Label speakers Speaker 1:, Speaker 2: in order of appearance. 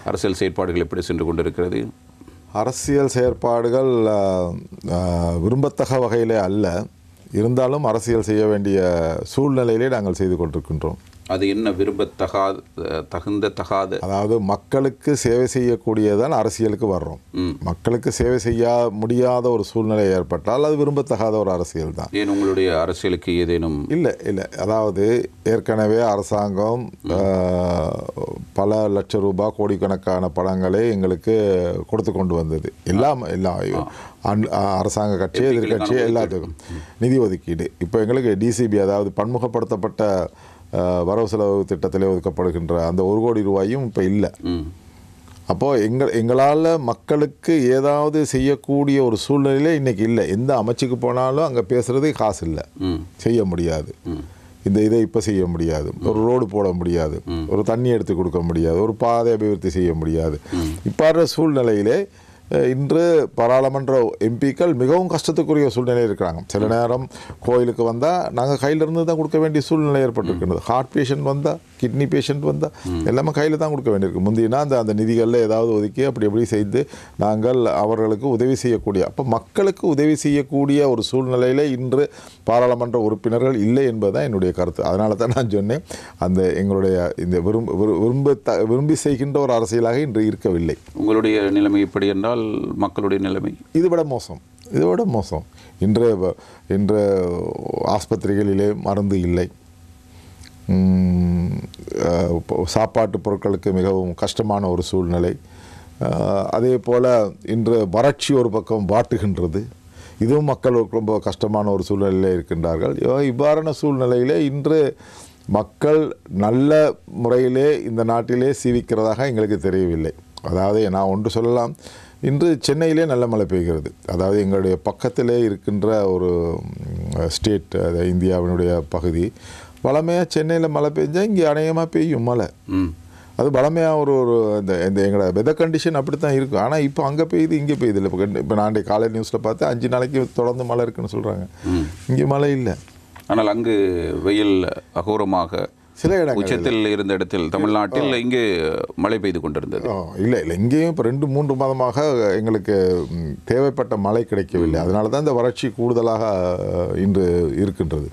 Speaker 1: அரசியல் செயற்பாடுகள் எப்படி சென்று கொண்டிருக்கிறது?
Speaker 2: அரசியல் செயற்பாடுகள் விரும்பத்தக்க வகையிலே அல்ல, இருந்தாலும் அரசியல் செய்ய வேண்டிய சூழ்நிலையிலே நாங்கள் செய்து கொண்டிருக்கின்றோம்.
Speaker 1: அது என்ன தகாத?
Speaker 2: அதாவது மக்களுக்கு சேவை செய்யக்கூடியதான் அரசியலுக்கு வர்றோம். மக்களுக்கு சேவை செய்ய முடியாத ஒரு சூழ்நிலை ஏற்பட்டால் அது விரும்பத்தகாத ஒரு அரசியல் தான்.
Speaker 1: ஏன் உங்களுடைய அரசியலுக்கு ஏதேனும்?
Speaker 2: இல்லை, அதாவது ஏற்கனவே அரசாங்கம் பல லட்சம் ரூபாய் கோடிக்கணக்கான பணங்களை எங்களுக்கு கொடுத்து கொண்டு வந்தது. எல்லா அரசாங்க கட்சி எதிர்கட்சி எல்லாத்துக்கும் நிதி ஒதுக்கீடு. இப்போ எங்களுக்கு டிசிபி, அதாவது பன்முகப்படுத்தப்பட்ட வரவு செலவு திட்டத்திலே ஒதுக்கப்படுகின்ற அந்த 1 கோடி ரூபாயும் இப்போ இல்லை. அப்போது எங்களால் மக்களுக்கு ஏதாவது செய்யக்கூடிய ஒரு சூழ்நிலையிலே இன்றைக்கி இல்லை. எந்த அமைச்சுக்கு போனாலும் அங்கே பேசுகிறது காசு இல்லை, செய்ய முடியாது. இதை இப்போ செய்ய முடியாது, ஒரு ரோடு போட முடியாது, ஒரு தண்ணி எடுத்து கொடுக்க முடியாது, ஒரு பாதை அபிவிருத்தி செய்ய முடியாது. இப்பாற சூழ்நிலையிலே இன்று பாராளுமன்ற எம்பிக்கள் மிகவும் கஷ்டத்துக்குரிய சூழ்நிலை இருக்கிறாங்க. சில நேரம் கோயிலுக்கு வந்தால் நாங்கள் கையிலிருந்து தான் கொடுக்க வேண்டிய சூழ்நிலை ஏற்பட்டிருக்கிறது. ஹார்ட் பேஷண்ட் வந்தால், கிட்னி பேஷண்ட் வந்தால் எல்லாமே கையில் தான் கொடுக்க வேண்டியிருக்கு. முந்தினா அந்த நிதிகளில் ஏதாவது ஒதுக்கி அப்படி செய்து நாங்கள் அவர்களுக்கு உதவி செய்யக்கூடிய, அப்போ மக்களுக்கு உதவி செய்யக்கூடிய ஒரு சூழ்நிலையில் இன்று பாராளுமன்ற உறுப்பினர்கள் இல்லை என்பதுதான் என்னுடைய கருத்து. அதனால தான் நான் சொன்னேன், அந்த எங்களுடைய இந்த விரும்பி செய்கின்ற ஒரு அரசியலாக இன்று இருக்கவில்லை.
Speaker 1: உங்களுடைய நிலைமை எப்படி என்றால் மக்களுடைய நிலைமை
Speaker 2: இதுவிட மோசம். இன்று ஆஸ்பத்திரிகளிலே மருந்து இல்லை, சாப்பாட்டு பொருட்களுக்கு மிகவும் கஷ்டமான ஒரு சூழ்நிலை. அதே போல் இன்று வறட்சி ஒரு பக்கம் வாட்டுகின்றது. இதுவும் மக்கள் ரொம்ப கஷ்டமான ஒரு சூழ்நிலையில் இருக்கின்றார்கள். இவ்வாறான சூழ்நிலையிலே இன்று மக்கள் நல்ல முறையிலே இந்த நாட்டிலே சீவிக்கிறதாக எங்களுக்கு தெரியவில்லை. அதாவது நான் ஒன்று சொல்லலாம், இன்று சென்னையிலே நல்ல மழை பெய்கிறது. அதாவது எங்களுடைய பக்கத்திலே இருக்கின்ற ஒரு ஸ்டேட், இந்தியாவினுடைய பகுதி, வளமையாக சென்னையில் மழை பெஞ்சால் இங்கே அநேகமாக பெய்யும் மழை. அது வளமையாக ஒரு இந்த எங்களோட வெதர் கண்டிஷன் அப்படி தான் இருக்கும். ஆனால் இப்போ அங்கே பெய்யுது, இங்கே பெய்யுது இல்லை. இப்போ நான் காலை நியூஸில் பார்த்தேன் 5 நாளைக்கு தொடர்ந்து மழை இருக்குன்னு சொல்கிறாங்க. இங்கே மழை இல்லை.
Speaker 1: ஆனால் அங்கு வெயில் அகோரமாக
Speaker 2: சில இடங்கள்
Speaker 1: உச்சத்தில் இருந்த இடத்தில் தமிழ்நாட்டில் இங்கே மழை பெய்து கொண்டிருந்தது.
Speaker 2: இல்லை இங்கேயும் இப்போ 2-3 மாதமாக எங்களுக்கு தேவைப்பட்ட மழை கிடைக்கவில்லை. அதனால தான் இந்த வறட்சி கூடுதலாக இன்று இருக்கின்றது.